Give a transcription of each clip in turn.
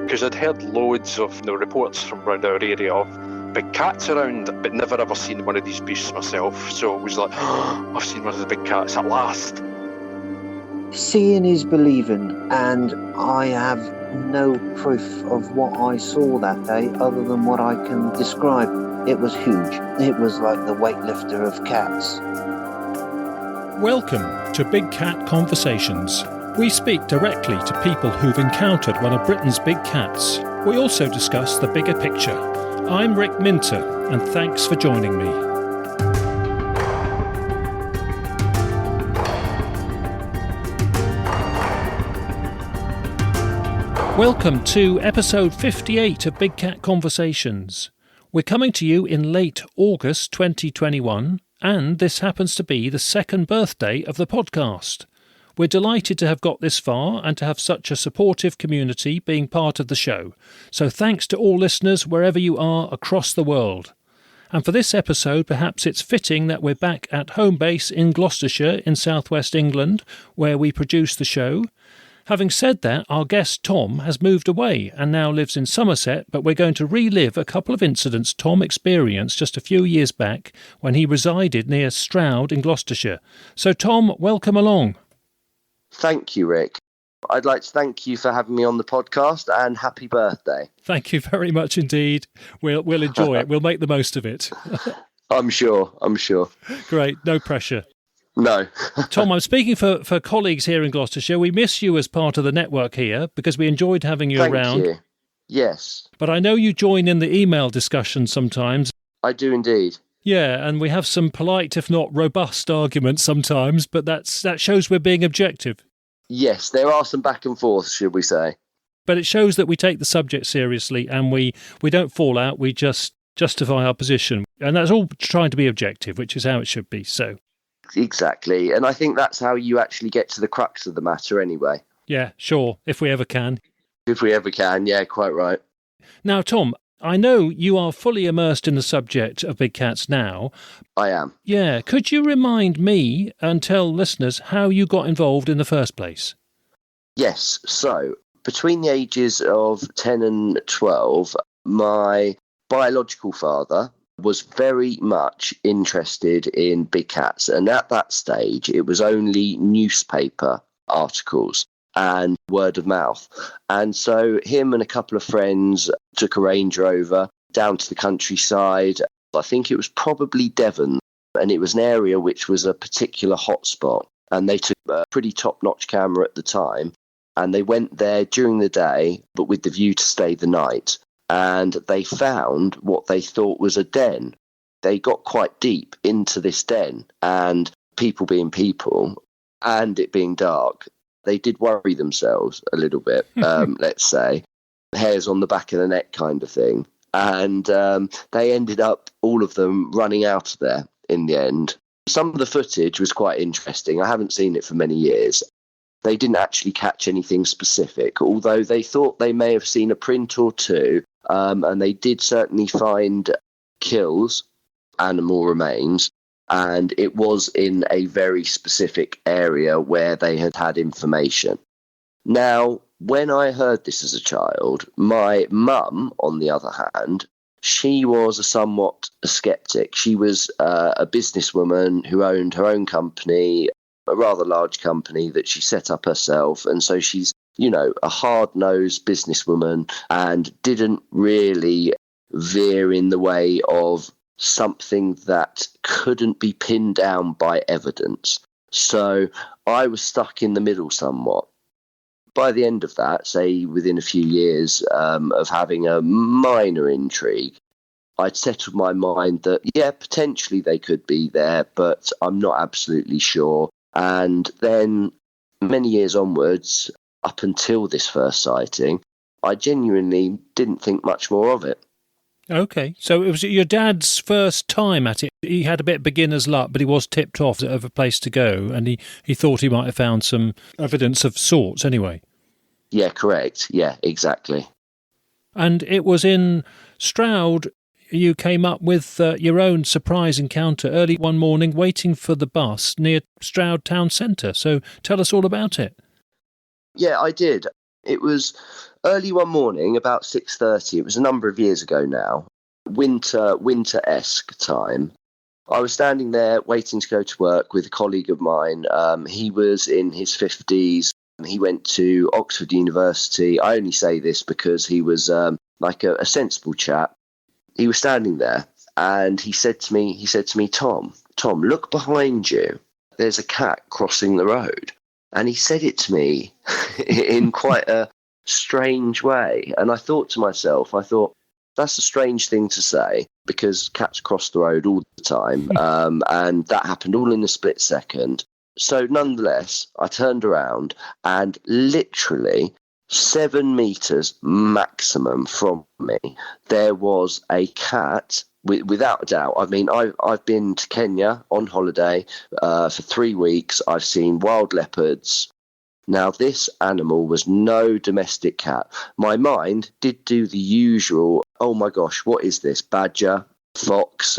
because I'd heard loads of reports from around our area of big cats around, but never ever seen one of these beasts myself. So it was like, oh, I've seen one of the big cats at last. Seeing is believing, and I have no proof of what I saw that day other than what I can describe. It was huge. It was like the weightlifter of cats. Welcome to Big Cat Conversations. We speak directly to people who've encountered one of Britain's big cats. We also discuss the bigger picture. I'm Rick Minter, and thanks for joining me. Welcome to episode 58 of Big Cat Conversations. We're coming to you in late August 2021, and this happens to be the second birthday of the podcast. We're delighted to have got this far and to have such a supportive community being part of the show. So thanks to all listeners wherever you are across the world. And for this episode, perhaps it's fitting that we're back at home base in Gloucestershire in southwest England, where we produce the show. Having said that, our guest Tom has moved away and now lives in Somerset, but we're going to relive a couple of incidents Tom experienced just a few years back when he resided near Stroud in Gloucestershire. So Tom, welcome along. Thank you, Rick. I'd like to thank you for having me on the podcast and happy birthday. Thank you very much indeed. We'll enjoy it. We'll make the most of it. I'm sure. Great. No pressure. No. Tom, I'm speaking for colleagues here in Gloucestershire. We miss you as part of the network here because we enjoyed having you around. Thank you. Yes. But I know you join in the email discussion sometimes. I do indeed. Yeah, and we have some polite, if not robust, arguments sometimes, but that shows we're being objective. Yes, there are some back and forth, should we say. But it shows that we take the subject seriously and we don't fall out, we just justify our position. And that's all trying to be objective, which is how it should be, so. Exactly, and I think that's how you actually get to the crux of the matter anyway. Yeah, sure, if we ever can. If we ever can, yeah, quite right. Now, Tom, I know you are fully immersed in the subject of big cats now. I am. Yeah, could you remind me and tell listeners how you got involved in the first place? Yes, so between the ages of 10 and 12, my biological father was very much interested in big cats. And at that stage, it was only newspaper articles and word of mouth. And so him and a couple of friends took a Range Rover down to the countryside. I think it was probably Devon. And it was an area which was a particular hotspot. And they took a pretty top-notch camera at the time. And they went there during the day, but with the view to stay the night. And they found what they thought was a den. They got quite deep into this den, and people being people, and it being dark, they did worry themselves a little bit, let's say, hairs on the back of the neck kind of thing. And they ended up, all of them, running out of there in the end. Some of the footage was quite interesting. I haven't seen it for many years. They didn't actually catch anything specific, although they thought they may have seen a print or two. And they did certainly find kills, animal remains, and it was in a very specific area where they had information. Now, when I heard this as a child, my mum, on the other hand, she was somewhat a skeptic. She was a businesswoman who owned her own company, a rather large company that she set up herself, and so she's a hard-nosed businesswoman and didn't really veer in the way of something that couldn't be pinned down by evidence. So I was stuck in the middle somewhat. By the end of that, say within a few years of having a minor intrigue, I'd settled my mind that, yeah, potentially they could be there, but I'm not absolutely sure. And then many years onwards, up until this first sighting, I genuinely didn't think much more of it. Okay, so it was your dad's first time at it. He had a bit of beginner's luck, but he was tipped off of a place to go, and he thought he might have found some evidence of sorts anyway. Yeah, correct. Yeah, exactly. And it was in Stroud you came up with your own surprise encounter early one morning waiting for the bus near Stroud Town Centre. So tell us all about it. Yeah, I did. It was early one morning, about 6:30. It was a number of years ago now. Winter-esque time. I was standing there waiting to go to work with a colleague of mine. He was in his 50s. He went to Oxford University. I only say this because he was like a sensible chap. He was standing there and he said to me, Tom, look behind you. There's a cat crossing the road. And he said it to me in quite a strange way. And I thought to myself, that's a strange thing to say because cats cross the road all the time. And that happened all in a split second. So nonetheless, I turned around and literally 7 meters maximum from me, there was a cat. Without a doubt. I mean, I've been to Kenya on holiday for 3 weeks. I've seen wild leopards. Now, this animal was no domestic cat. My mind did do the usual, oh my gosh, what is this? Badger, fox,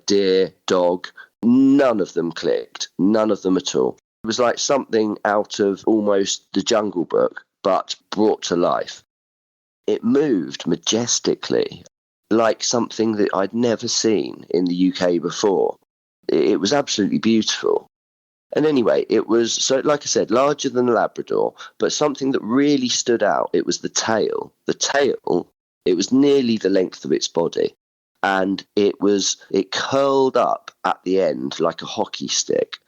deer, dog. None of them clicked. None of them at all. It was like something out of almost the Jungle Book, but brought to life. It moved majestically, like something that I'd never seen in the UK before. It was absolutely beautiful. And anyway, it was, so like I said, larger than a Labrador, but something that really stood out, it was the tail. The tail, it was nearly the length of its body. And it curled up at the end like a hockey stick.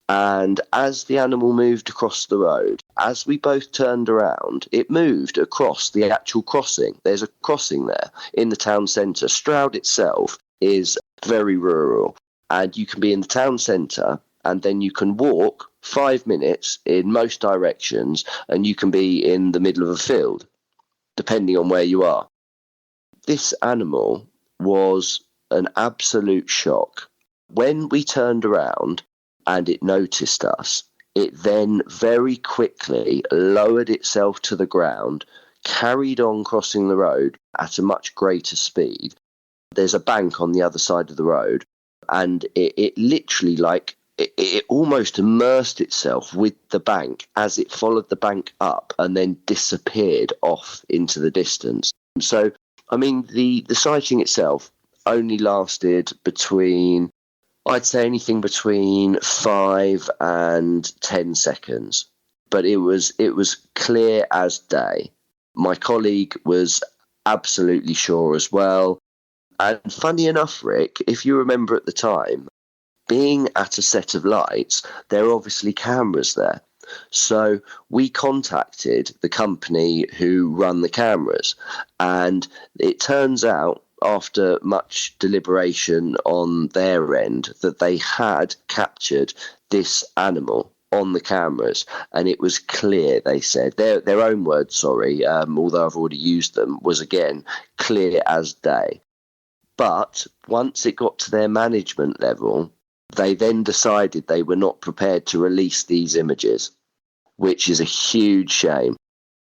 And as the animal moved across the road, as we both turned around, it moved across the actual crossing. There's a crossing there in the town centre. Stroud itself is very rural, and you can be in the town centre and then you can walk 5 minutes in most directions and you can be in the middle of a field, depending on where you are. This animal was an absolute shock. When we turned around, and it noticed us, it then very quickly lowered itself to the ground, carried on crossing the road at a much greater speed. There's a bank on the other side of the road, and it literally, like, it almost immersed itself with the bank as it followed the bank up and then disappeared off into the distance. So, I mean, the sighting itself only lasted I'd say anything between 5 and 10 seconds, but it was clear as day. My colleague was absolutely sure as well. And funny enough, Rick, if you remember at the time, being at a set of lights, there are obviously cameras there. So we contacted the company who run the cameras, and it turns out, after much deliberation on their end, that they had captured this animal on the cameras, and it was clear, they said, their own words, although I've already used them, was again clear as day. But once it got to their management level, they then decided they were not prepared to release these images, which is a huge shame.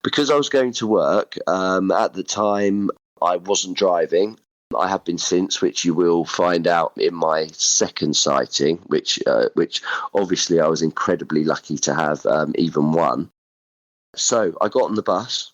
Because I was going to work, at the time I wasn't driving. I have been since, which you will find out in my second sighting, which obviously I was incredibly lucky to have even one. So I got on the bus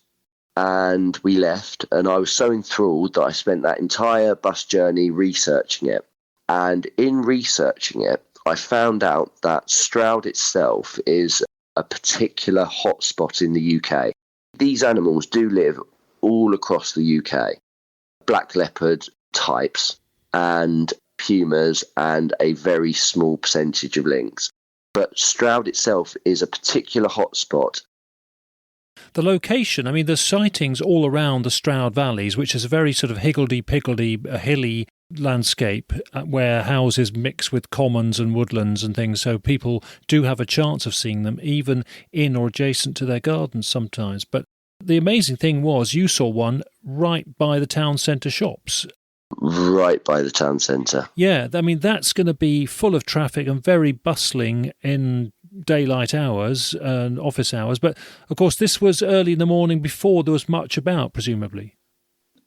and we left, and I was so enthralled that I spent that entire bus journey researching it. And in researching it, I found out that Stroud itself is a particular hotspot in the UK. These animals do live all across the UK. Black leopard types and pumas and a very small percentage of lynx. But Stroud itself is a particular hotspot. The location, I mean, there's sightings all around the Stroud Valleys, which is a very sort of higgledy-piggledy, hilly landscape where houses mix with commons and woodlands and things, so people do have a chance of seeing them, even in or adjacent to their gardens sometimes. But the amazing thing was you saw one right by the town centre shops. Right by the town centre. Yeah, I mean, that's going to be full of traffic and very bustling in daylight hours and office hours. But, of course, this was early in the morning before there was much about, presumably.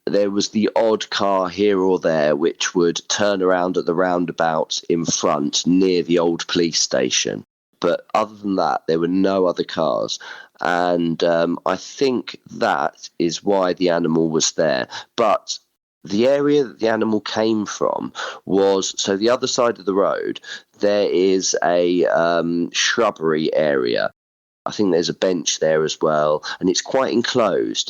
There was the odd car here or there which would turn around at the roundabout in front near the old police station. But other than that, there were no other cars. And I think that is why the animal was there. But the area that the animal came from was, so the other side of the road, there is a shrubbery area. I think there's a bench there as well, and it's quite enclosed.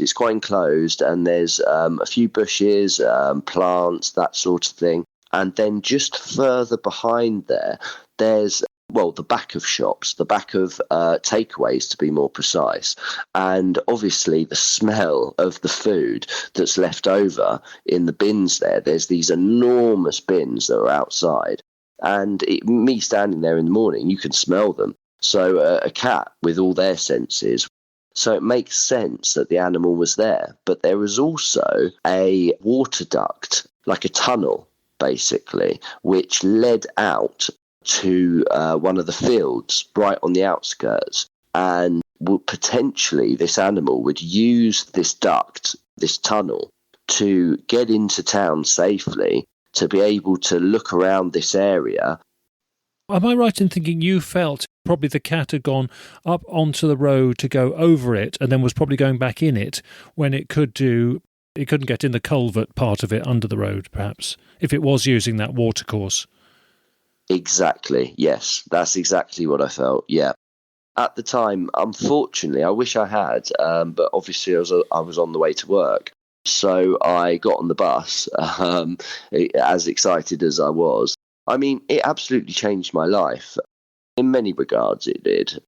And there's a few bushes, plants, that sort of thing. And then just further behind there, there's, well, the back of shops, the back of takeaways, to be more precise. And obviously the smell of the food that's left over in the bins there, there's these enormous bins that are outside. And me standing there in the morning, you can smell them. So a cat with all their senses. So it makes sense that the animal was there. But there was also a water duct, like a tunnel, basically, which led out to one of the fields right on the outskirts. And potentially this animal would use this duct, this tunnel, to get into town safely, to be able to look around this area. Am I right in thinking you felt probably the cat had gone up onto the road to go over it and then was probably going back in it when it couldn't get in the culvert part of it under the road, perhaps, if it was using that watercourse? Exactly, yes. That's exactly what I felt, yeah. At the time, unfortunately, I wish I had, but obviously I was on the way to work. So I got on the bus, as excited as I was. I mean, it absolutely changed my life. In many regards, it did.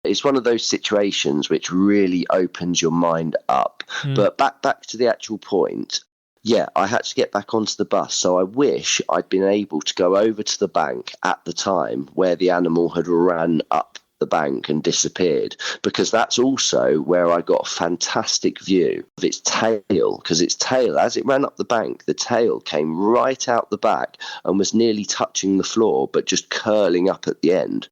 It's one of those situations which really opens your mind up. But back to the actual point, yeah, I had to get back onto the bus. So I wish I'd been able to go over to the bank at the time where the animal had ran up the bank and disappeared, because that's also where I got a fantastic view of its tail, because its tail, as it ran up the bank, the tail came right out the back and was nearly touching the floor, but just curling up at the end.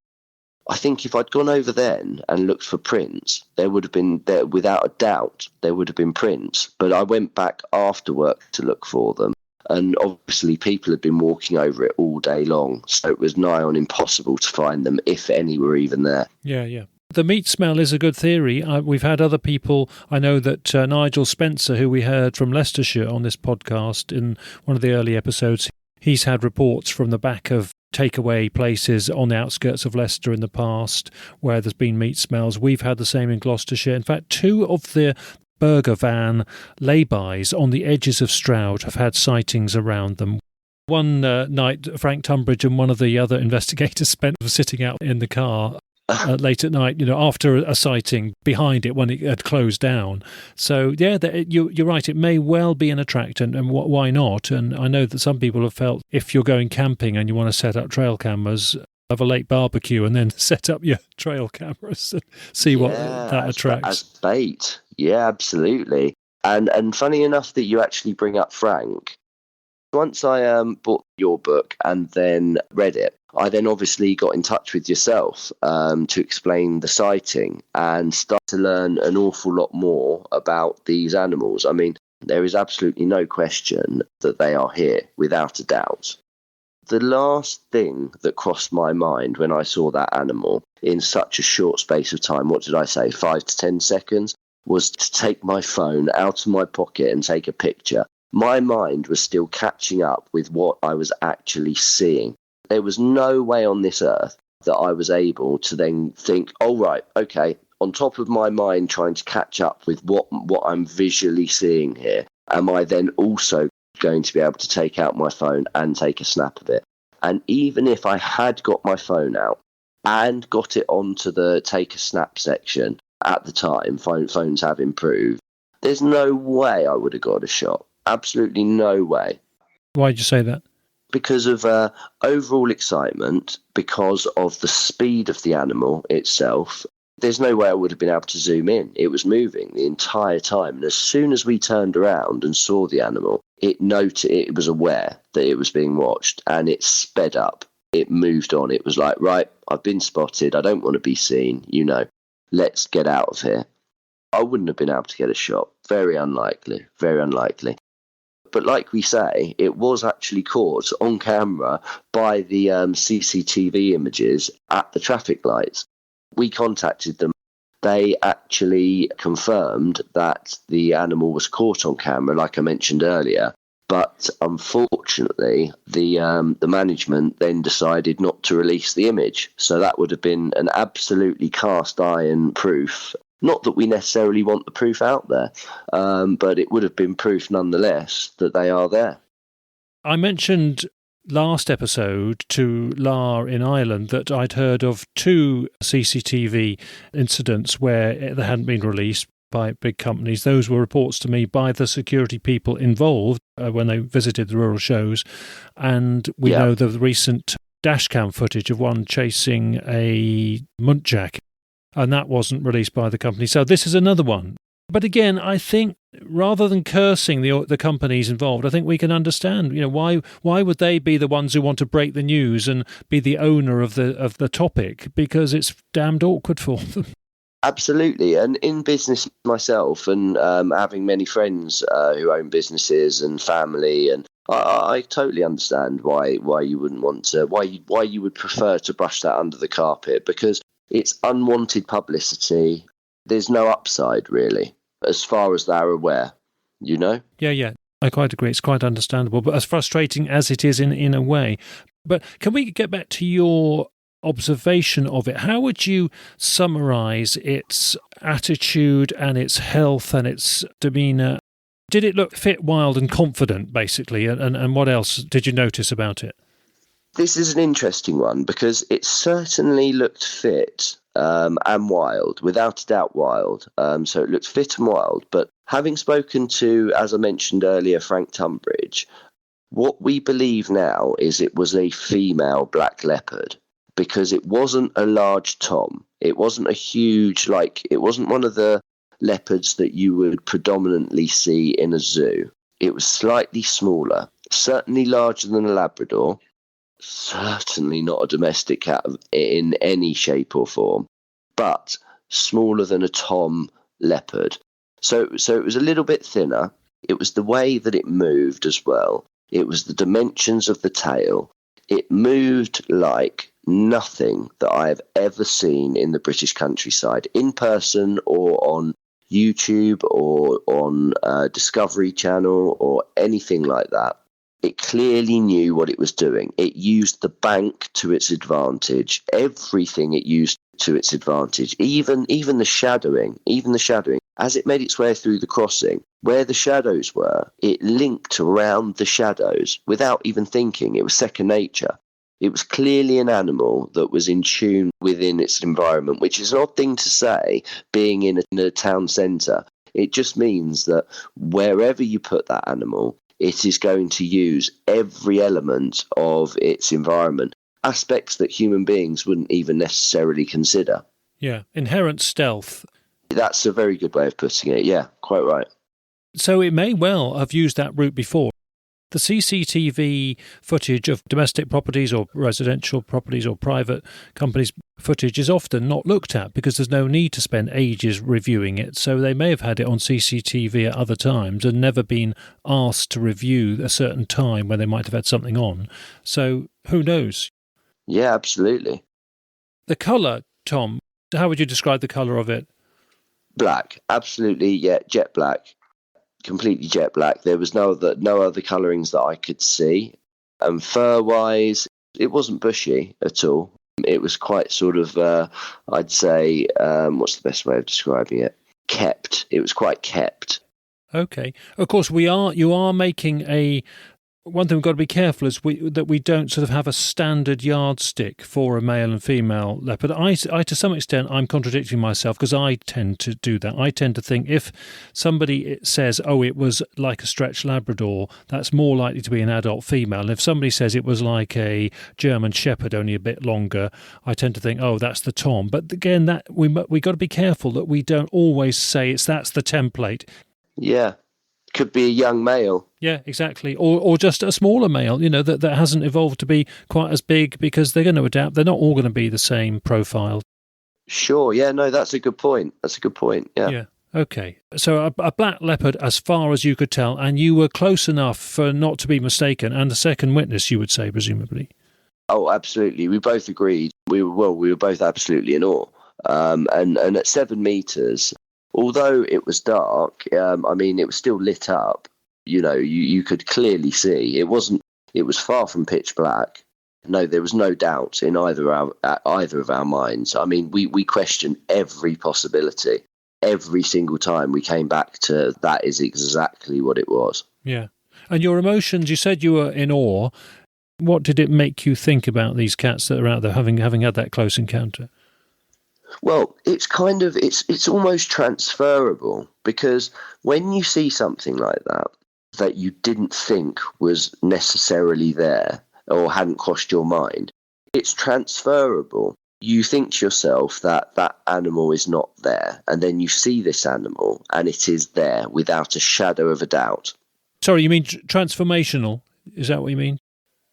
I think if I'd gone over then and looked for prints, there would have been, there, without a doubt, there would have been prints. But I went back after work to look for them. And obviously people had been walking over it all day long, so it was nigh on impossible to find them, if any were even there. Yeah. The meat smell is a good theory. We've had other people. I know that Nigel Spencer, who we heard from Leicestershire on this podcast in one of the early episodes, he's had reports from the back of takeaway places on the outskirts of Leicester in the past where there's been meat smells. We've had the same in Gloucestershire. In fact, two of the burger van lay-bys on the edges of Stroud have had sightings around them. One night, Frank Tunbridge and one of the other investigators spent sitting out in the car late at night, after a sighting behind it when it had closed down. So, yeah, you're right. It may well be an attractant, and why not? And I know that some people have felt if you're going camping and you want to set up trail cameras, have a late barbecue and then set up your trail cameras and see what that attracts. As bait. Yeah, absolutely. And funny enough that you actually bring up Frank. Once I bought your book and then read it, I then obviously got in touch with yourself to explain the sighting and start to learn an awful lot more about these animals. I mean, there is absolutely no question that they are here, without a doubt. The last thing that crossed my mind when I saw that animal in such a short space of time, what did I say, 5 to 10 seconds, was to take my phone out of my pocket and take a picture. My mind was still catching up with what I was actually seeing. There was no way on this earth that I was able to then think, oh, right, okay, on top of my mind trying to catch up with what I'm visually seeing here, am I then also going to be able to take out my phone and take a snap of it? And even if I had got my phone out and got it onto the take a snap section at the time, phones have improved, there's no way I would have got a shot. Absolutely no way. Why did you say that? Because of overall excitement, because of the speed of the animal itself. There's no way I would have been able to zoom in. It was moving the entire time. And as soon as we turned around and saw the animal, it was aware that it was being watched, and it sped up. It moved on. It was like, right, I've been spotted. I don't want to be seen. Let's get out of here. I wouldn't have been able to get a shot. Very unlikely. Very unlikely. But like we say, it was actually caught on camera by the CCTV images at the traffic lights. We contacted them. They actually confirmed that the animal was caught on camera, like I mentioned earlier. But unfortunately, the management then decided not to release the image. So that would have been an absolutely cast iron proof. Not that we necessarily want the proof out there, but it would have been proof nonetheless that they are there. I mentioned last episode to La in Ireland that I'd heard of 2 CCTV incidents where they hadn't been released by big companies. Those were reports to me by the security people involved when they visited the rural shows. And we know the recent dashcam footage of one chasing a muntjac, and that wasn't released by the company. So this is another one. But again, I think rather than cursing the companies involved, I think we can understand, why would they be the ones who want to break the news and be the owner of the topic, because it's damned awkward for them. Absolutely. And in business myself, and having many friends who own businesses and family, and I totally understand why you wouldn't want to, why you would prefer to brush that under the carpet, because it's unwanted publicity. There's no upside, really, as far as they're aware, Yeah, I quite agree. It's quite understandable, but as frustrating as it is in a way. But can we get back to your observation of it? How would you summarise its attitude and its health and its demeanour? Did it look fit, wild and confident, basically? And what else did you notice about it? This is an interesting one because it certainly looked fit and wild, without a doubt wild. So it looked fit and wild. But having spoken to, as I mentioned earlier, Frank Tunbridge, what we believe now is it was a female black leopard, because it wasn't a large tom. It wasn't a huge, it wasn't one of the leopards that you would predominantly see in a zoo. It was slightly smaller, certainly larger than a Labrador. Certainly not a domestic cat in any shape or form, but smaller than a tom leopard. So it was a little bit thinner. It was the way that it moved as well. It was the dimensions of the tail. It moved like nothing that I have ever seen in the British countryside, in person or on YouTube or on Discovery Channel or anything like that. It clearly knew what it was doing. It used the bank to its advantage. Everything it used to its advantage. Even the shadowing. As it made its way through the crossing, where the shadows were, it linked around the shadows without even thinking. It was second nature. It was clearly an animal that was in tune within its environment, which is an odd thing to say, being in a town centre. It just means that wherever you put that animal, it is going to use every element of its environment, aspects that human beings wouldn't even necessarily consider. Yeah, inherent stealth. That's a very good way of putting it. Yeah, quite right. So it may well have used that route before. The CCTV footage of domestic properties or residential properties or private companies' footage is often not looked at because there's no need to spend ages reviewing it. So they may have had it on CCTV at other times and never been asked to review a certain time when they might have had something on. So who knows? Yeah, absolutely. The colour, Tom, how would you describe the colour of it? Black, absolutely, yeah, jet black. Completely jet black. There was no other colourings that I could see. And fur-wise, it wasn't bushy at all. It was quite sort of, I'd say, what's the best way of describing it? Kept. It was quite kept. Okay. Of course, you are making a... One thing we've got to be careful is that we don't sort of have a standard yardstick for a male and female leopard. I to some extent, I'm contradicting myself because I tend to do that. I tend to think if somebody says, oh, it was like a stretched Labrador, that's more likely to be an adult female. And if somebody says it was like a German Shepherd, only a bit longer, I tend to think, oh, that's the Tom. But again, that we got to be careful that we don't always say that's the template. Yeah. Could be a young male. Yeah, exactly. Or just a smaller male, that hasn't evolved to be quite as big because they're going to adapt. They're not all going to be the same profile. Sure. Yeah, no, that's a good point. Yeah. Yeah. Okay, so a black leopard as far as you could tell, and you were close enough for not to be mistaken, and the second witness, you would say, presumably. Oh, absolutely. We both agreed. We were both absolutely in awe. And at 7 meters, although it was dark, it was still lit up. You could clearly see. It was far from pitch black. No, there was no doubt in either of our minds. I mean, we questioned every possibility. Every single time we came back to that is exactly what it was. Yeah. And your emotions, you said you were in awe. What did it make you think about these cats that are out there having had that close encounter? Well, it's almost transferable, because when you see something like that you didn't think was necessarily there or hadn't crossed your mind, it's transferable. You think to yourself that animal is not there, and then you see this animal and it is there without a shadow of a doubt. Sorry, you mean transformational? Is that what you mean?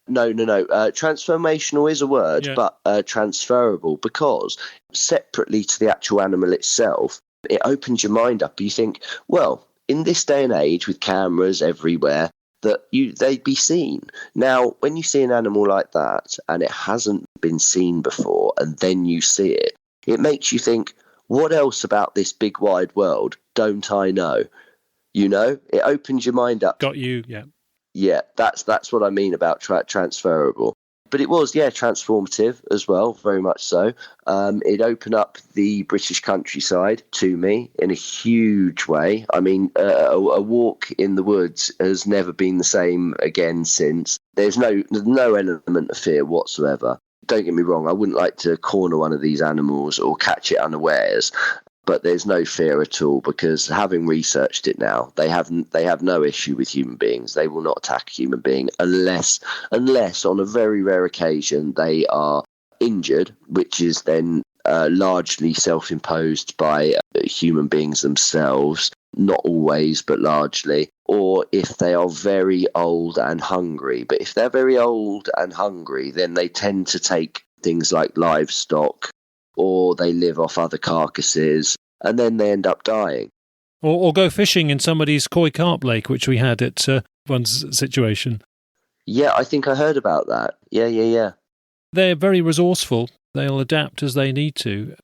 No. Transformational is a word, yeah. But transferable, because separately to the actual animal itself, it opens your mind up. You think, well, in this day and age with cameras everywhere, they'd be seen. Now, when you see an animal like that and it hasn't been seen before, and then you see it, it makes you think, what else about this big wide world don't I know? It opens your mind up. Got you, yeah. Yeah, that's what I mean about transferable. But it was, transformative as well, very much so. It opened up the British countryside to me in a huge way. I mean, a walk in the woods has never been the same again since. There's no element of fear whatsoever. Don't get me wrong, I wouldn't like to corner one of these animals or catch it unawares. But there's no fear at all, because having researched it now, they have no issue with human beings. They will not attack a human being unless on a very rare occasion they are injured, which is then largely self-imposed by human beings themselves, not always, but largely, or if they are very old and hungry. But if they're very old and hungry, then they tend to take things like livestock, or they live off other carcasses, and then they end up dying. Or go fishing in somebody's koi carp lake, which we had at one situation. Yeah, I think I heard about that. Yeah. They're very resourceful. They'll adapt as they need to.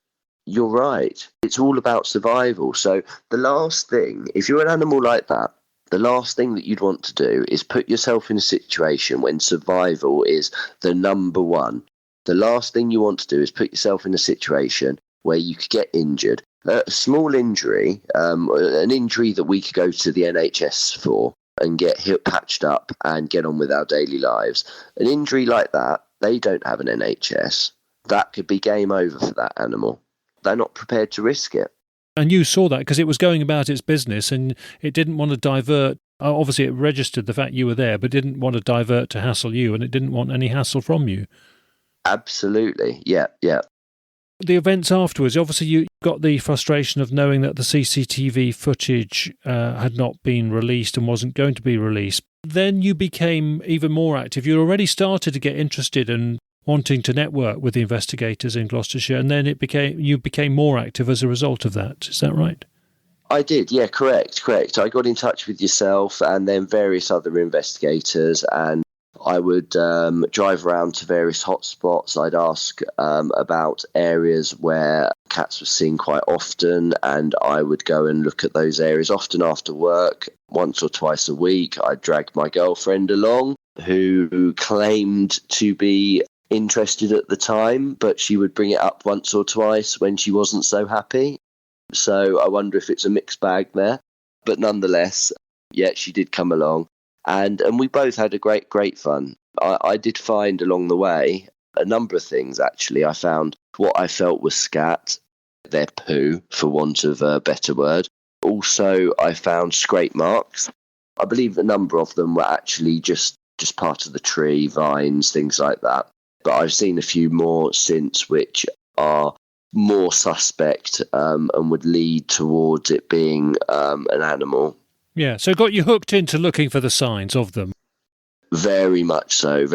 You're right. It's all about survival. So the last thing, if you're an animal like that, the last thing that you'd want to do is put yourself in a situation when survival is the number one. The last thing you want to do is put yourself in a situation where you could get injured. A small injury, an injury that we could go to the NHS for and get patched up and get on with our daily lives. An injury like that, they don't have an NHS. That could be game over for that animal. They're not prepared to risk it. And you saw that because it was going about its business and it didn't want to divert. Obviously, it registered the fact you were there, but didn't want to divert to hassle you, and it didn't want any hassle from you. Absolutely, yeah. The events afterwards, obviously you got the frustration of knowing that the CCTV footage had not been released and wasn't going to be released. Then you became even more active. You already started to get interested and wanting to network with the investigators in Gloucestershire, and then you became more active as a result of that. Is that right? I did, yeah, correct. I got in touch with yourself and then various other investigators, and I would drive around to various hotspots. I'd ask about areas where cats were seen quite often, and I would go and look at those areas often after work, once or twice a week. I'd drag my girlfriend along, who claimed to be interested at the time, but she would bring it up once or twice when she wasn't so happy. So I wonder if it's a mixed bag there. But nonetheless, yeah, she did come along. And we both had a great fun. I did find along the way a number of things, actually. I found what I felt was scat, their poo, for want of a better word. Also, I found scrape marks. I believe a number of them were actually just part of the tree, vines, things like that. But I've seen a few more since which are more suspect and would lead towards it being an animal. Yeah, so got you hooked into looking for the signs of them. Very much so.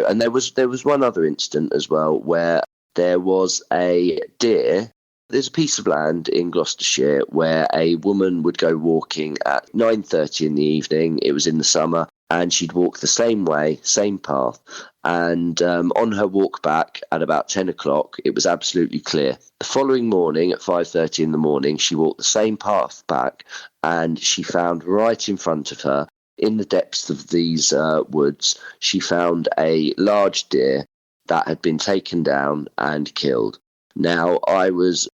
And there was one other incident as well where there was a deer There's a piece of land in Gloucestershire where a woman would go walking at 9:30 in the evening. It was in the summer, and she'd walk the same way, same path. And on her walk back at about 10 o'clock, it was absolutely clear. The following morning at 5:30 in the morning, she walked the same path back, and she found right in front of her, in the depths of these woods, she found a large deer that had been taken down and killed. Now, I was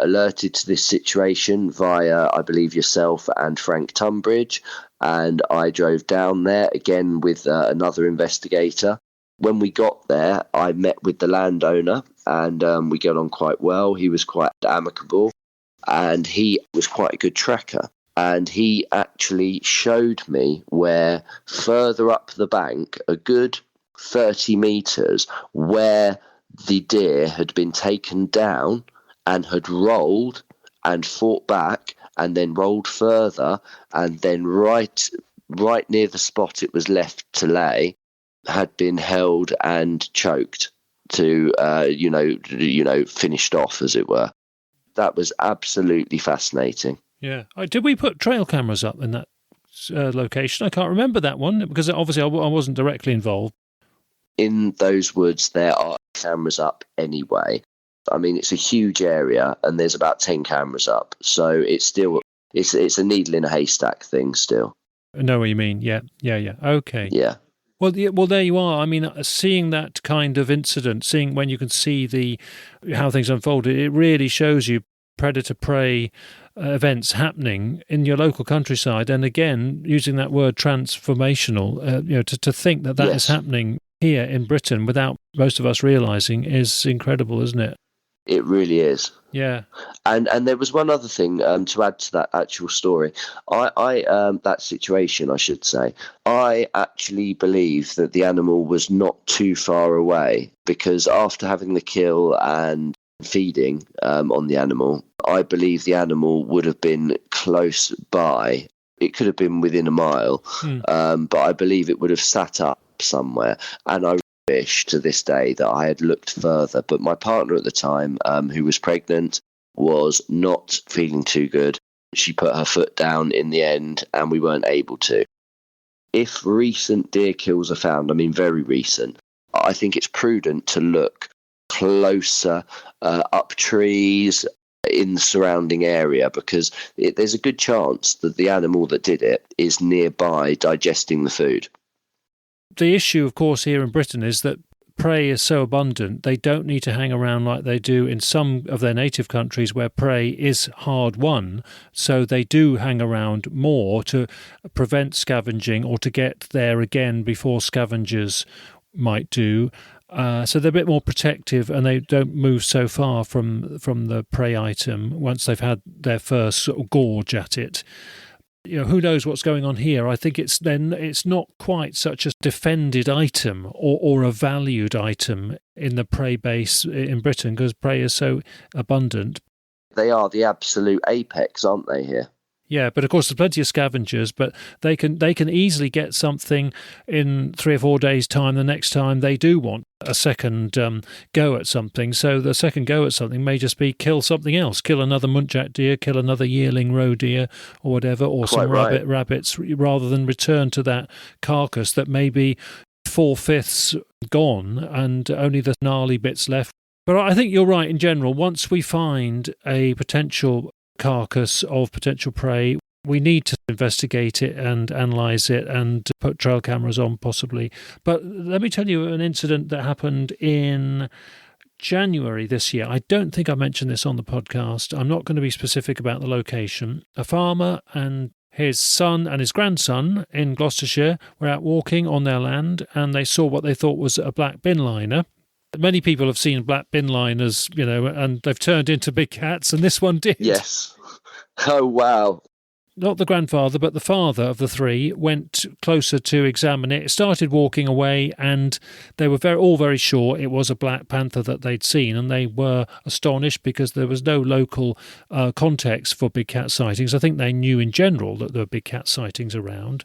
alerted to this situation via, I believe, yourself and Frank Tunbridge, and I drove down there again with another investigator. When we got there, I met with the landowner, and we got on quite well. He was quite amicable, and he was quite a good tracker. And he actually showed me where further up the bank, a good 30 metres, where the deer had been taken down and had rolled and fought back and then rolled further, and then right near the spot it was left to lay had been held and choked to finished off, as it were. That was absolutely fascinating. Yeah. Did we put trail cameras up in that location? I can't remember that one because obviously I wasn't directly involved. In those woods there are cameras up anyway. I mean, it's a huge area and there's about 10 cameras up. So it's a needle in a haystack thing still. I know what you mean. Yeah. Okay. Yeah. Well, there you are. I mean, seeing that kind of incident, seeing when you can see how things unfolded, it really shows you predator-prey events happening in your local countryside. And again, using that word transformational, to think that yes. is happening here in Britain without most of us realising is incredible, isn't it? It really is. Yeah. And there was one other thing to add to that actual story. That situation, I should say. I actually believe that the animal was not too far away, because after having the kill and feeding on the animal, I believe the animal would have been close by. It could have been within a mile, but I believe it would have sat up somewhere. And I wish to this day that I had looked further, but my partner at the time, who was pregnant, was not feeling too good. She put her foot down in the end, and we weren't able to. If recent deer kills are found, I mean very recent, I think it's prudent to look closer up trees in the surrounding area, because there's a good chance that the animal that did it is nearby digesting the food. The issue, of course, here in Britain is that prey is so abundant, they don't need to hang around like they do in some of their native countries where prey is hard won. So they do hang around more to prevent scavenging or to get there again before scavengers might do. So they're a bit more protective, and they don't move so far from the prey item once they've had their first sort of gorge at it. Who knows what's going on here? I think it's not quite such a defended item or a valued item in the prey base in Britain, because prey is so abundant. They are the absolute apex, aren't they, here? Yeah, but of course there's plenty of scavengers, but they can easily get something in 3 or 4 days' time the next time they do want a second go at something. So the second go at something may just be kill something else, kill another muntjac deer, kill another yearling roe deer or whatever, or Quite some right. rabbits, rather than return to that carcass that may be 4/5 gone and only the gnarly bits left. But I think you're right in general. Once we find a potential carcass of potential prey, we need to investigate it and analyse it and put trail cameras on possibly. But let me tell you an incident that happened in January this year. I don't think I mentioned this on the podcast. I'm not going to be specific about the location. A farmer and his son and his grandson in Gloucestershire were out walking on their land, and they saw what they thought was a black bin liner. Many people have seen black bin liners, and they've turned into big cats, and this one did. Yes. Oh, wow. Not the grandfather, but the father of the three went closer to examine it, started walking away, and they were all very sure it was a black panther that they'd seen, and they were astonished because there was no local context for big cat sightings. I think they knew in general that there were big cat sightings around,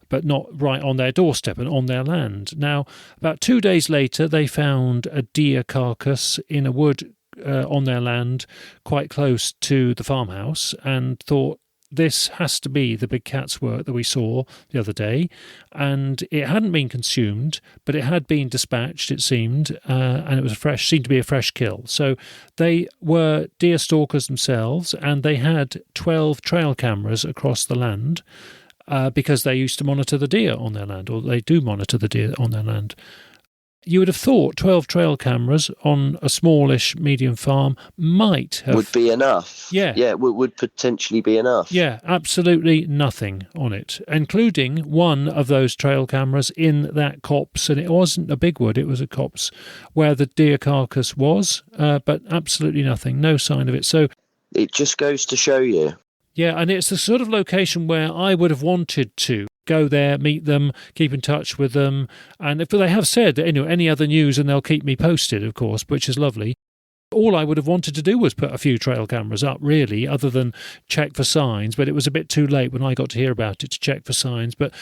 but not right on their doorstep and on their land. Now, about 2 days later, they found a deer carcass in a wood on their land quite close to the farmhouse and thought, this has to be the big cat's work that we saw the other day. And it hadn't been consumed, but it had been dispatched, it seemed, and it was seemed to be a fresh kill. So they were deer stalkers themselves, and they had 12 trail cameras across the land because they used to monitor the deer on their land, or they do monitor the deer on their land. You would have thought 12 trail cameras on a smallish medium farm might have... would be enough. Yeah. Yeah, would potentially be enough. Yeah, absolutely nothing on it, including one of those trail cameras in that copse, and it wasn't a big wood, it was a copse, where the deer carcass was, but absolutely nothing, no sign of it. So it just goes to show you. Yeah, and it's the sort of location where I would have wanted to go there, meet them, keep in touch with them. And if they have said any other news, and they'll keep me posted, of course, which is lovely. All I would have wanted to do was put a few trail cameras up, really, other than check for signs. But it was a bit too late when I got to hear about it to check for signs. But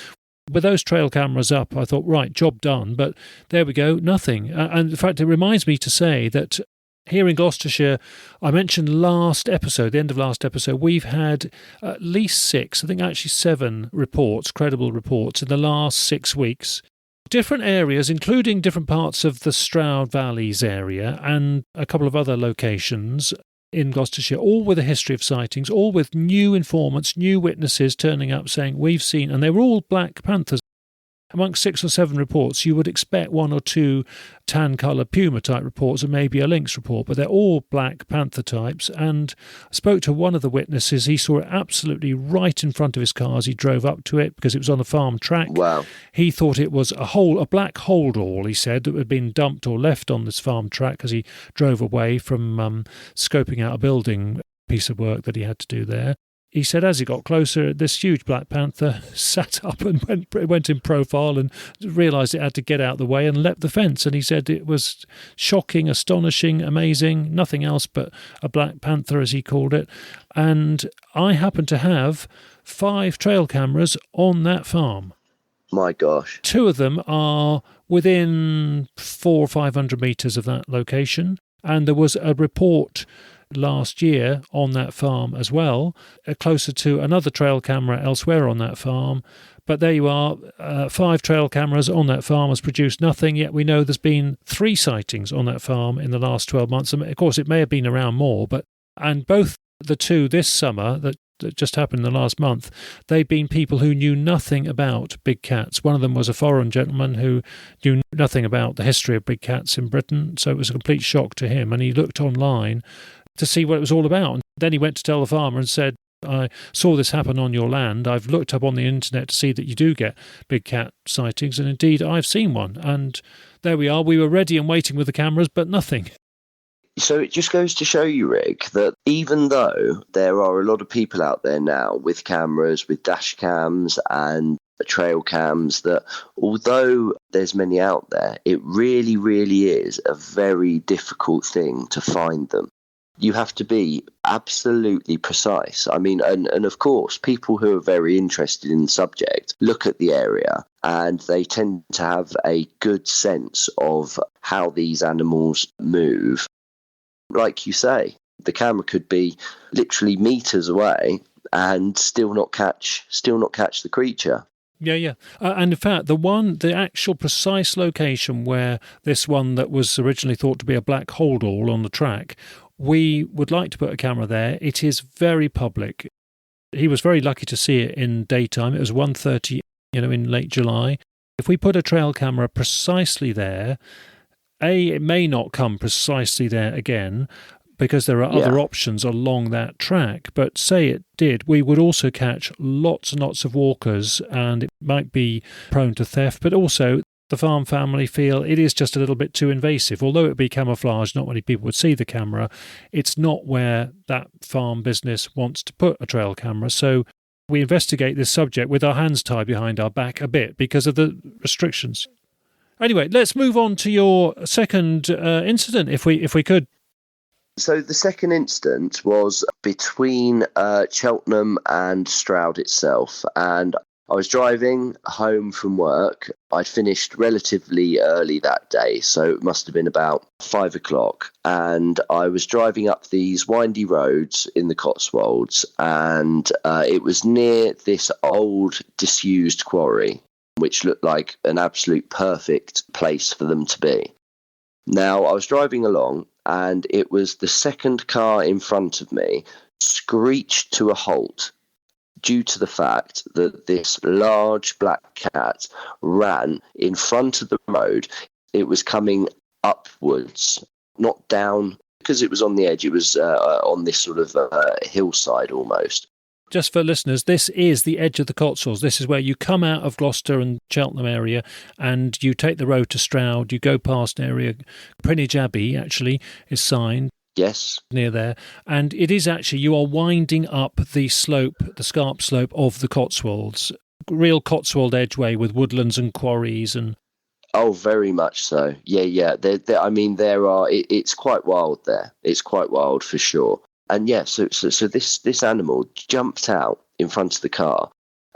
with those trail cameras up, I thought, right, job done. But there we go, nothing. And in fact, it reminds me to say that here in Gloucestershire, I mentioned the end of last episode, we've had at least 6, I think actually 7 reports, credible reports, in the last 6 weeks. Different areas, including different parts of the Stroud Valleys area and a couple of other locations in Gloucestershire, all with a history of sightings, all with new informants, new witnesses turning up saying, we've seen, and they were all black panthers. Amongst 6 or 7 reports, you would expect 1 or 2 tan-coloured puma type reports and maybe a lynx report, but they're all black panther types. And I spoke to one of the witnesses. He saw it absolutely right in front of his car as he drove up to it because it was on a farm track. Wow. He thought it was a black holdall, he said, that had been dumped or left on this farm track as he drove away from scoping out a building piece of work that he had to do there. He said as he got closer, this huge black panther sat up and went in profile and realised it had to get out of the way and leapt the fence. And he said it was shocking, astonishing, amazing, nothing else but a black panther, as he called it. And I happen to have 5 trail cameras on that farm. My gosh. 2 of them are within 400 or 500 metres of that location. And there was a report last year on that farm as well, closer to another trail camera elsewhere on that farm. But there you are, 5 trail cameras on that farm has produced nothing, yet we know there's been 3 sightings on that farm in the last 12 months. And of course, it may have been around more, and both the 2 this summer that just happened in the last month, they've been people who knew nothing about big cats. One of them was a foreign gentleman who knew nothing about the history of big cats in Britain, so it was a complete shock to him, and he looked online to see what it was all about. And then he went to tell the farmer and said, I saw this happen on your land. I've looked up on the internet to see that you do get big cat sightings, and indeed I've seen one. And there we are. We were ready and waiting with the cameras, but nothing. So it just goes to show you, Rick, that even though there are a lot of people out there now with cameras, with dash cams and trail cams, that although there's many out there, it really, really is a very difficult thing to find them. You have to be absolutely precise. I mean, and of course, people who are very interested in the subject look at the area and they tend to have a good sense of how these animals move. Like you say, the camera could be literally meters away and still not catch the creature. Yeah. And in fact, the actual precise location where this one that was originally thought to be a black holdall on the track, we would like to put a camera there. It is very public. He was very lucky to see it in daytime. It was 1:30, in late July. If we put a trail camera precisely there, it may not come precisely there again because there are other options along that track. But say it did, we would also catch lots and lots of walkers, and it might be prone to theft, but also the farm family feel it is just a little bit too invasive. Although it would be camouflage, not many people would see the camera. It's not where that farm business wants to put a trail camera. So we investigate this subject with our hands tied behind our back a bit because of the restrictions. Anyway, let's move on to your second incident, if we could. So the second incident was between Cheltenham and Stroud itself, and I was driving home from work. I'd finished relatively early that day, so it must have been about 5 o'clock. And I was driving up these windy roads in the Cotswolds, and it was near this old disused quarry, which looked like an absolute perfect place for them to be. Now, I was driving along, and it was the second car in front of me screeched to a halt due to the fact that this large black cat ran in front of the road. It was coming upwards, not down, because it was on the edge. It was on this sort of hillside almost. Just for listeners, this is the edge of the Cotswolds. This is where you come out of Gloucester and Cheltenham area and you take the road to Stroud. You go past an area, Prinnage Abbey actually is signed. Yes. Near there. And it is actually, you are winding up the slope, the scarp slope of the Cotswolds. Real Cotswold edgeway with woodlands and quarries and... Oh, very much so. Yeah. It's quite wild there. It's quite wild for sure. And yeah, so this animal jumped out in front of the car.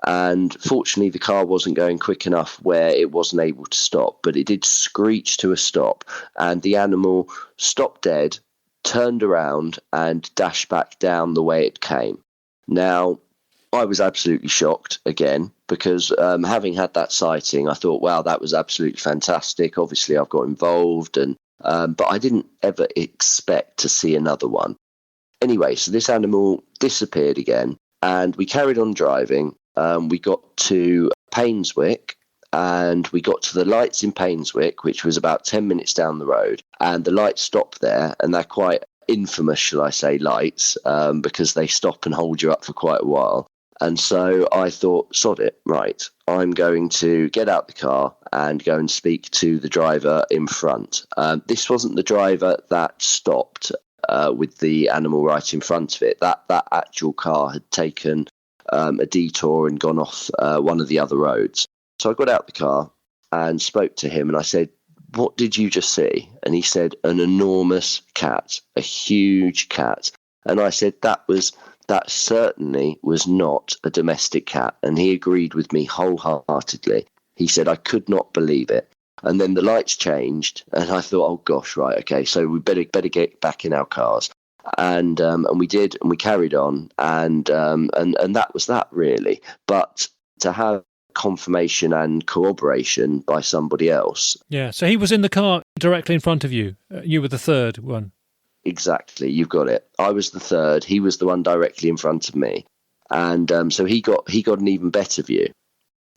And fortunately, the car wasn't going quick enough where it wasn't able to stop. But it did screech to a stop. And the animal stopped dead, turned around and dashed back down the way it came. Now, I was absolutely shocked again because having had that sighting, I thought, wow, that was absolutely fantastic. Obviously, I've got involved, but I didn't ever expect to see another one. Anyway, so this animal disappeared again, and we carried on driving. We got to Painswick, and we got to the lights in Painswick, which was about 10 minutes down the road, and the lights stopped there, and they're quite infamous, shall I say, lights, because they stop and hold you up for quite a while. And so I thought, sod it, right, I'm going to get out the car and go and speak to the driver in front. This wasn't the driver that stopped with the animal right in front of it. That actual car had taken a detour and gone off one of the other roads. So I got out the car and spoke to him and I said, what did you just see? And he said, an enormous cat, a huge cat. And I said, that certainly was not a domestic cat. And he agreed with me wholeheartedly. He said, I could not believe it. And then the lights changed and I thought, oh gosh, right, okay, so we better get back in our cars. And we did, and we carried on, and that was that really. But to have confirmation and corroboration by somebody else. Yeah, so he was in the car directly in front of you. You were the third one. Exactly, you've got it. I was the third. He was the one directly in front of me, and so he got an even better view.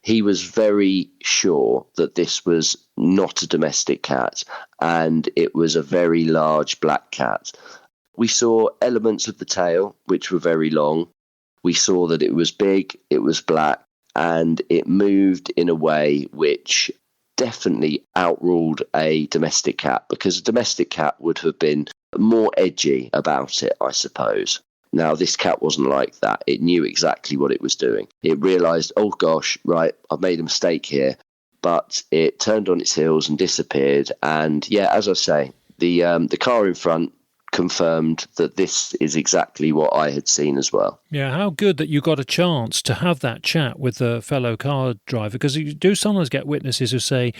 He was very sure that this was not a domestic cat, and it was a very large black cat. We saw elements of the tail, which were very long. We saw that it was big, it was black, and it moved in a way which definitely outruled a domestic cat, because a domestic cat would have been more edgy about it, I suppose. Now, this cat wasn't like that. It knew exactly what it was doing. It realised, oh gosh, right, I've made a mistake here. But it turned on its heels and disappeared. And yeah, as I say, the car in front confirmed that this is exactly what I had seen as well. Yeah, how good that you got a chance to have that chat with the fellow car driver, because you do sometimes get witnesses who say,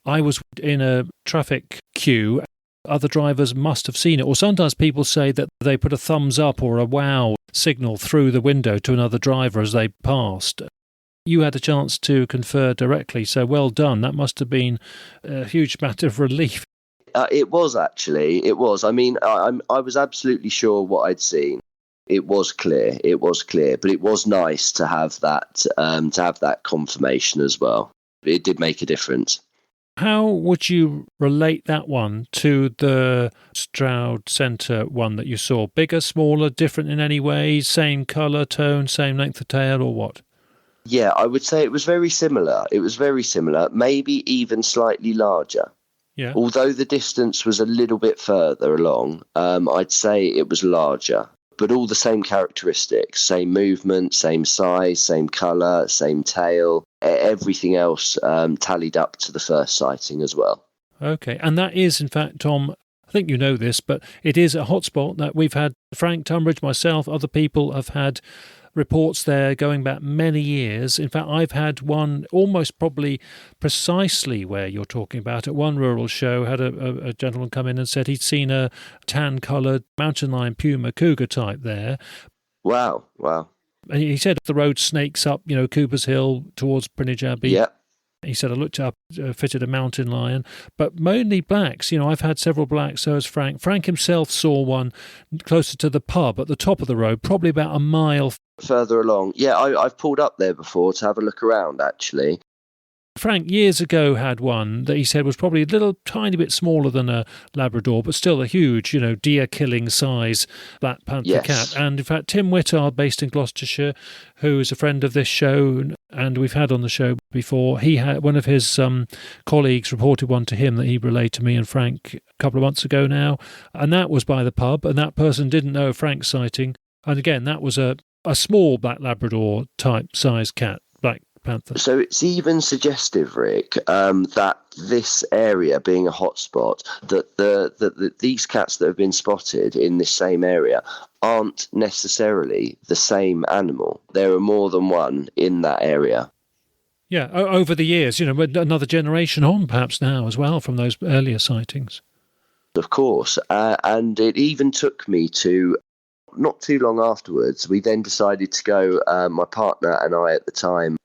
I was in a traffic queue, other drivers must have seen it, or sometimes people say that they put a thumbs up or a wow signal through the window to another driver as they passed. You had a chance to confer directly, so well done. That must have been a huge matter of relief. It was actually. It was. I mean, I was absolutely sure what I'd seen. It was clear. But it was nice to have that confirmation as well. It did make a difference. How would you relate that one to the Stroud Centre one that you saw? Bigger, smaller, different in any way? Same colour, tone, same length of tail, or what? Yeah, I would say it was very similar. Maybe even slightly larger. Yeah. Although the distance was a little bit further along, I'd say it was larger. But all the same characteristics, same movement, same size, same colour, same tail, everything else tallied up to the first sighting as well. Okay, and that is, in fact, Tom, I think you know this, but it is a hotspot that we've had Frank Tunbridge, myself, other people have had reports there going back many years. In fact, I've had one almost probably precisely where you're talking about. At one rural show, had a gentleman come in and said he'd seen a tan-coloured mountain lion puma cougar type there. Wow. And he said the road snakes up, Cooper's Hill towards Prinnage Abbey. Yeah. He said, I looked up, fitted a mountain lion, but mainly blacks. I've had several blacks, so has Frank. Frank himself saw one closer to the pub at the top of the road, probably about a mile further along. Yeah, I've pulled up there before to have a look around, actually. Frank years ago had one that he said was probably a little tiny bit smaller than a Labrador, but still a huge, deer-killing size Black Panther cat. And in fact, Tim Whittard, based in Gloucestershire, who is a friend of this show and we've had on the show before, he had one of his colleagues reported one to him that he relayed to me and Frank a couple of months ago now, and that was by the pub, and that person didn't know of Frank's sighting. And again, that was a small Black Labrador type size cat, Black Panther. So it's even suggestive, Rick, that this area being a hotspot, that these cats that have been spotted in this same area aren't necessarily the same animal. There are more than one in that area. Yeah, over the years, another generation on perhaps now as well from those earlier sightings. Of course, and it even took me to, not too long afterwards, we then decided to go, my partner and I at the time,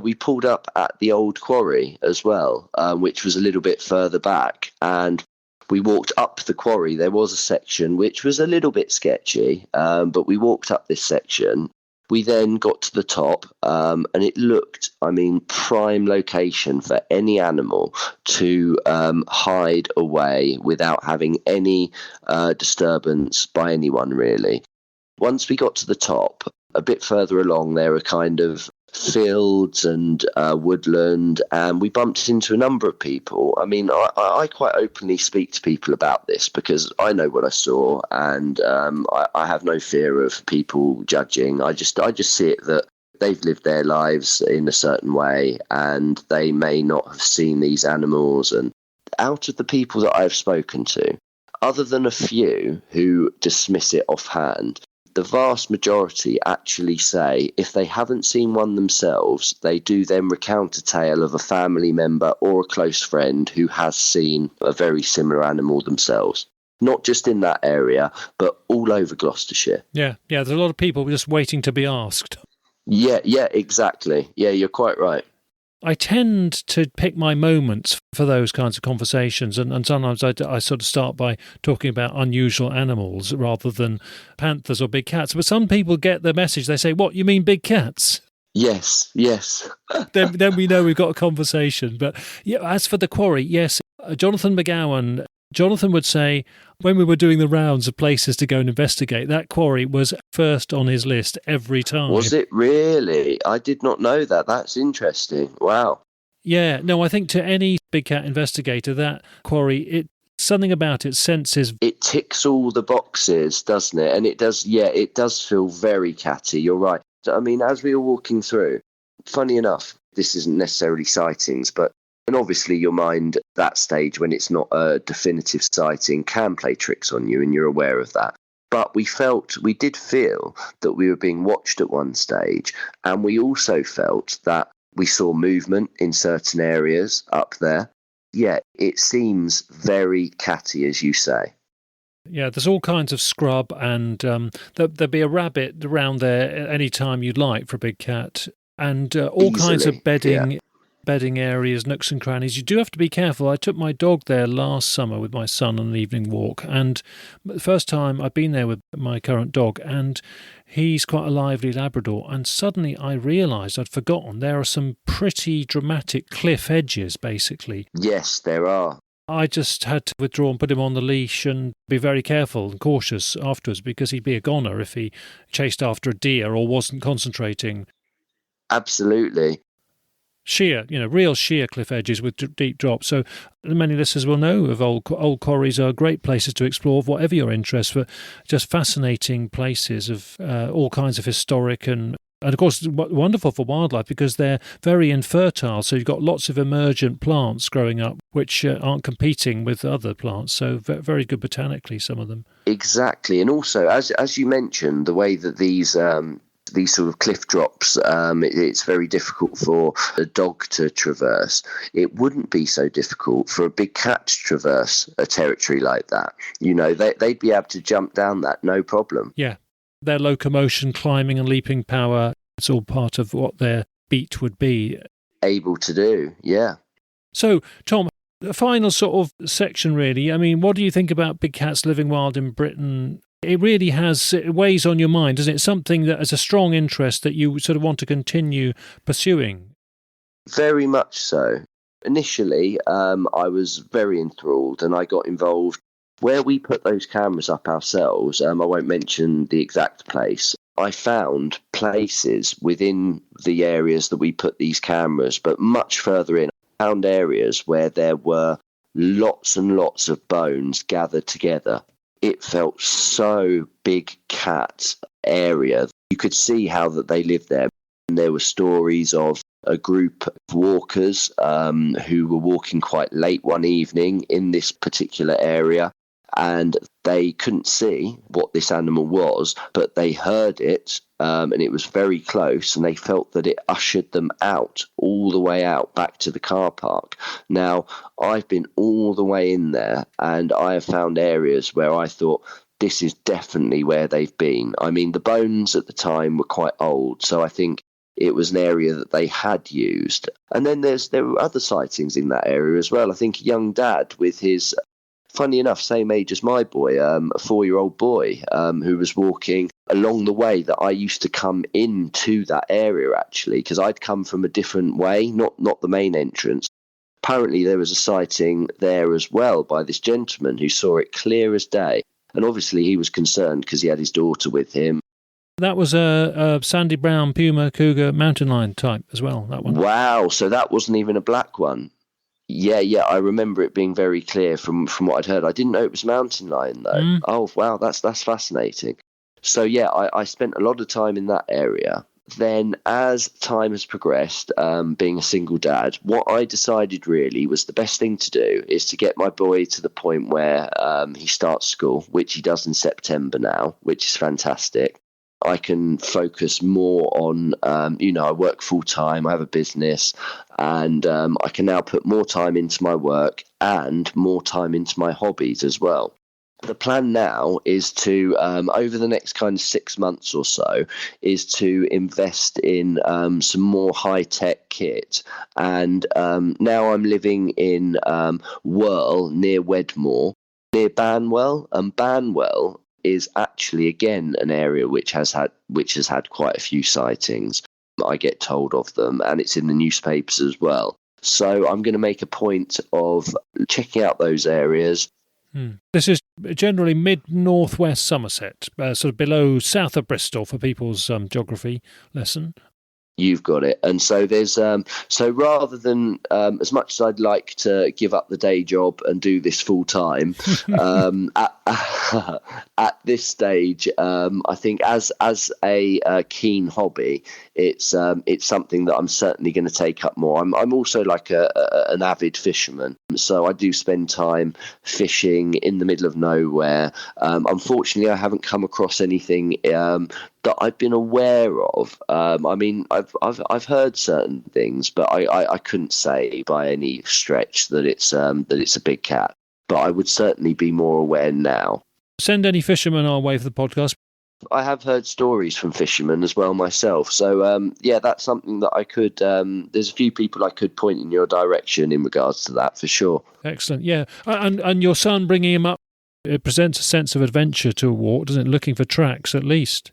we pulled up at the old quarry as well, which was a little bit further back, and we walked up the quarry. There was a section which was a little bit sketchy, but we walked up this section. We then got to the top, and it looked, prime location for any animal to hide away without having any disturbance by anyone, really. Once we got to the top, a bit further along, there were kind of fields and woodland, and we bumped into a number of people. I quite openly speak to people about this because I know what I saw, and I have no fear of people judging. I just see it that they've lived their lives in a certain way, and they may not have seen these animals. And out of the people that I've spoken to, other than a few who dismiss it offhand, the vast majority actually say if they haven't seen one themselves, they do then recount a tale of a family member or a close friend who has seen a very similar animal themselves. Not just in that area, but all over Gloucestershire. Yeah, there's a lot of people just waiting to be asked. Yeah, exactly. Yeah, you're quite right. I tend to pick my moments for those kinds of conversations, and sometimes I sort of start by talking about unusual animals rather than panthers or big cats. But some people get the message. They say, "What, you mean big cats?" Yes. then we know we've got a conversation. But yeah, as for the quarry, yes, Jonathan McGowan. Jonathan would say, when we were doing the rounds of places to go and investigate, that quarry was first on his list every time. Was it really? I did not know that. That's interesting. Wow. Yeah, no, I think to any big cat investigator, that quarry, something about its senses. It ticks all the boxes, doesn't it? And it does feel very catty. You're right. As we were walking through, funny enough, this isn't necessarily sightings, but and obviously your mind at that stage when it's not a definitive sighting can play tricks on you, and you're aware of that. But we did feel that we were being watched at one stage, and we also felt that we saw movement in certain areas up there. Yeah, it seems very catty, as you say. Yeah, there's all kinds of scrub, and there'll be a rabbit around there any time you'd like for a big cat, and all kinds of bedding. Yeah. Bedding areas, nooks and crannies. You do have to be careful. I took my dog there last summer with my son on an evening walk, and the first time I've been there with my current dog, and he's quite a lively Labrador, and suddenly I realised I'd forgotten there are some pretty dramatic cliff edges, basically. Yes, there are. I just had to withdraw and put him on the leash and be very careful and cautious afterwards, because he'd be a goner if he chased after a deer or wasn't concentrating. Absolutely. Sheer, real sheer cliff edges with deep drops. So many listeners will know of old quarries are great places to explore, whatever your interest, for just fascinating places of all kinds of historic and of course wonderful for wildlife because they're very infertile. So you've got lots of emergent plants growing up which aren't competing with other plants. So very good botanically, some of them. Exactly, and also as you mentioned, the way that these these sort of cliff drops, it's very difficult for a dog to traverse. It wouldn't be so difficult for a big cat to traverse a territory like that. They'd be able to jump down that, no problem. Yeah. Their locomotion, climbing and leaping power, it's all part of what their beat would be. Able to do, yeah. So, Tom, the final sort of section, really. I mean, what do you think about big cats living wild in Britain? It really it weighs on your mind, isn't it? Something that is a strong interest that you sort of want to continue pursuing. Very much so. Initially, I was very enthralled and I got involved. Where we put those cameras up ourselves, I won't mention the exact place, I found places within the areas that we put these cameras, but much further in, I found areas where there were lots and lots of bones gathered together. It felt so big cat area. You could see how that they lived there. And there were stories of a group of walkers who were walking quite late one evening in this particular area, and they couldn't see what this animal was, but they heard it, and it was very close, and they felt that it ushered them out, all the way out back to the car park. Now, I've been all the way in there, and I have found areas where I thought, this is definitely where they've been. I mean, the bones at the time were quite old, so I think it was an area that they had used. And then there were other sightings in that area as well. I think a young dad with his, funny enough, same age as my boy, a 4-year-old boy who was walking along the way that I used to come into that area, actually, because I'd come from a different way, not the main entrance. Apparently there was a sighting there as well by this gentleman who saw it clear as day. And obviously he was concerned because he had his daughter with him. That was a sandy brown puma cougar mountain lion type as well, that one. Wow, so that wasn't even a black one. Yeah, I remember it being very clear from what I'd heard. I didn't know it was mountain lion, though. Oh, wow, that's fascinating. So, yeah, I spent a lot of time in that area. Then, as time has progressed, being a single dad, what I decided really was the best thing to do is to get my boy to the point where he starts school, which he does in September now, which is fantastic. I can focus more on, I work full time, I have a business, and I can now put more time into my work and more time into my hobbies as well. The plan now is to, over the next kind of 6 months or so, is to invest in some more high-tech kit. And now I'm living in Whirl near Wedmore, near Banwell, and Banwell is actually again an area which has had quite a few sightings. I get told of them, and it's in the newspapers as well. So I'm going to make a point of checking out those areas. This is generally mid-northwest Somerset, sort of below south of Bristol for people's geography lesson. You've got it. And so there's so rather than as much as I'd like to give up the day job and do this full time, at this stage, I think as a keen hobby, it's something that I'm certainly going to take up more. I'm also like an avid fisherman, so I do spend time fishing in the middle of nowhere. Unfortunately, I haven't come across anything that I've been aware of. I mean, I've heard certain things, but I couldn't say by any stretch that it's a big cat. But I would certainly be more aware now. Send any fishermen our way for the podcast. I have heard stories from fishermen as well myself. So, that's something that I could... there's a few people I could point in your direction in regards to that, for sure. Excellent, yeah. And your son bringing him up, it presents a sense of adventure to a walk, doesn't it? Looking for tracks, at least.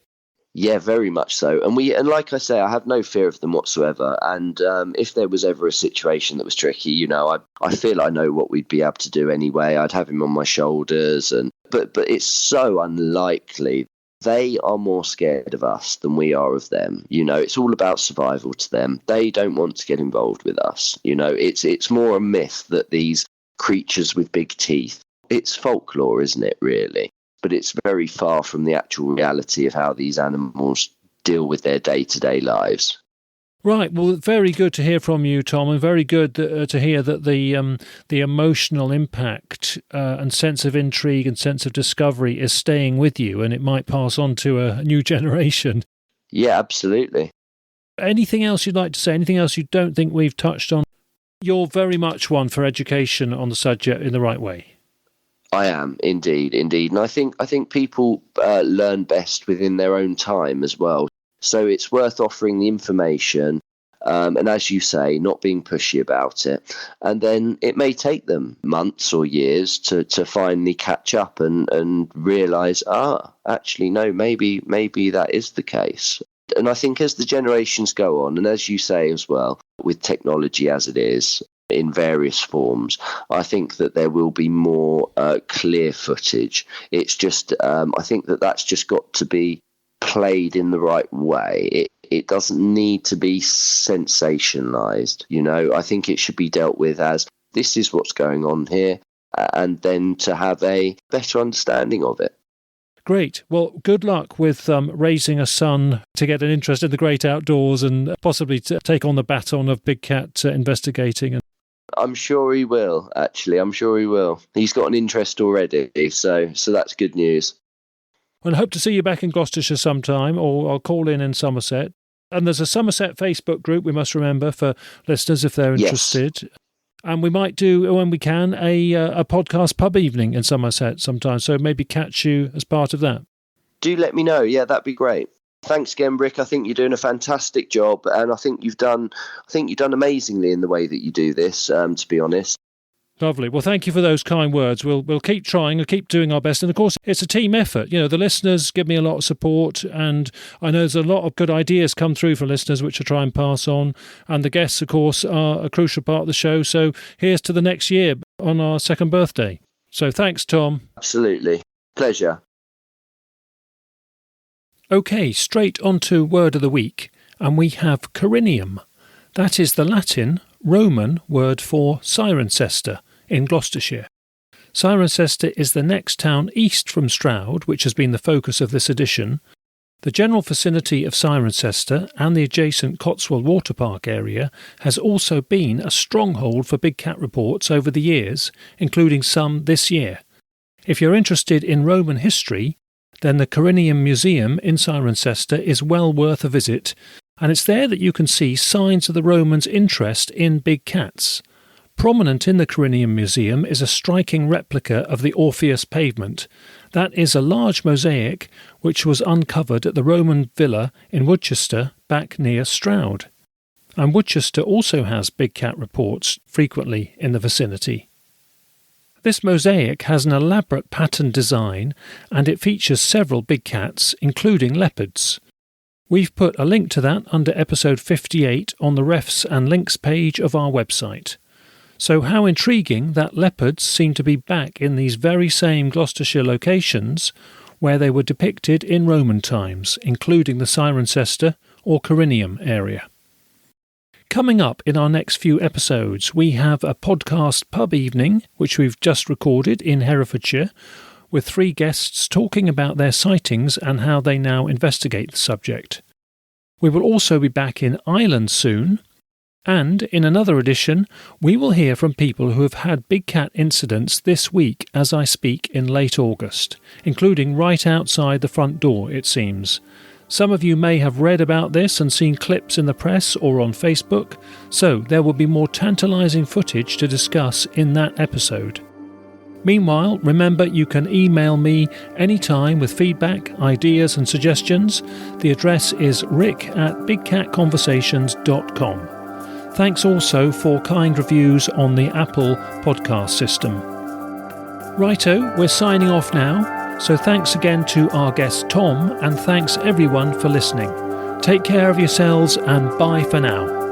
Yeah, very much so. And like I say, I have no fear of them whatsoever. And if there was ever a situation that was tricky, I feel I know what we'd be able to do anyway. I'd have him on my shoulders. But it's so unlikely. They are more scared of us than we are of them. It's all about survival to them. They don't want to get involved with us. It's more a myth that these creatures with big teeth, it's folklore, isn't it, really? But it's very far from the actual reality of how these animals deal with their day-to-day lives. Right. Well, very good to hear from you, Tom, and very good to hear that the emotional impact and sense of intrigue and sense of discovery is staying with you, and it might pass on to a new generation. Yeah, absolutely. Anything else you'd like to say? Anything else you don't think we've touched on? You're very much one for education on the subject in the right way. I am indeed, and I think people learn best within their own time as well. So it's worth offering the information, and as you say, not being pushy about it. And then it may take them months or years to finally catch up and realise, actually, no, maybe that is the case. And I think as the generations go on, and as you say as well, with technology as it is, in various forms, I think that there will be more clear footage. It's just, I think that's just got to be played in the right way. It doesn't need to be sensationalized. I think it should be dealt with as this is what's going on here, and then to have a better understanding of it. Great. Well, good luck with raising a son to get an interest in the great outdoors and possibly to take on the baton of big cat investigating. I'm sure he will, actually. I'm sure he will. He's got an interest already, so that's good news. Well, I hope to see you back in Gloucestershire sometime, or I'll call in Somerset. And there's a Somerset Facebook group, we must remember, for listeners if they're interested. Yes. And we might do, when we can, a podcast pub evening in Somerset sometime, so maybe catch you as part of that. Do let me know. Yeah, that'd be great. Thanks again, Rick. I think you're doing a fantastic job, and I think you've done amazingly in the way that you do this, to be honest. Lovely. Well, thank you for those kind words. We'll keep trying and keep doing our best. And of course, it's a team effort. The listeners give me a lot of support, and I know there's a lot of good ideas come through from listeners, which I try and pass on. And the guests, of course, are a crucial part of the show. So here's to the next year on our second birthday. So thanks, Tom. Absolutely. Pleasure. Okay, straight on to Word of the Week. And we have Corinium. That is the Latin Roman word for Cirencester in Gloucestershire. Cirencester is the next town east from Stroud, which has been the focus of this edition. The general vicinity of Cirencester and the adjacent Cotswold water park area has also been a stronghold for big cat reports over the years, including some this year. If you're interested in Roman history, then the Corinium Museum in Cirencester is well worth a visit, and it's there that you can see signs of the Romans' interest in big cats. Prominent in the Corinium Museum is a striking replica of the Orpheus pavement. That is a large mosaic which was uncovered at the Roman villa in Woodchester, back near Stroud. And Woodchester also has big cat reports frequently in the vicinity. This mosaic has an elaborate pattern design, and it features several big cats, including leopards. We've put a link to that under episode 58 on the refs and links page of our website. So how intriguing that leopards seem to be back in these very same Gloucestershire locations where they were depicted in Roman times, including the Cirencester or Corinium area. Coming up in our next few episodes, we have a podcast pub evening, which we've just recorded in Herefordshire, with 3 guests talking about their sightings and how they now investigate the subject. We will also be back in Ireland soon, and in another edition, we will hear from people who have had big cat incidents this week as I speak in late August, including right outside the front door, it seems. Some of you may have read about this and seen clips in the press or on Facebook, so there will be more tantalising footage to discuss in that episode. Meanwhile, remember you can email me anytime with feedback, ideas and suggestions. The address is rick@bigcatconversations.com. Thanks also for kind reviews on the Apple podcast system. Righto, we're signing off now. So thanks again to our guest Tom, and thanks everyone for listening. Take care of yourselves and bye for now.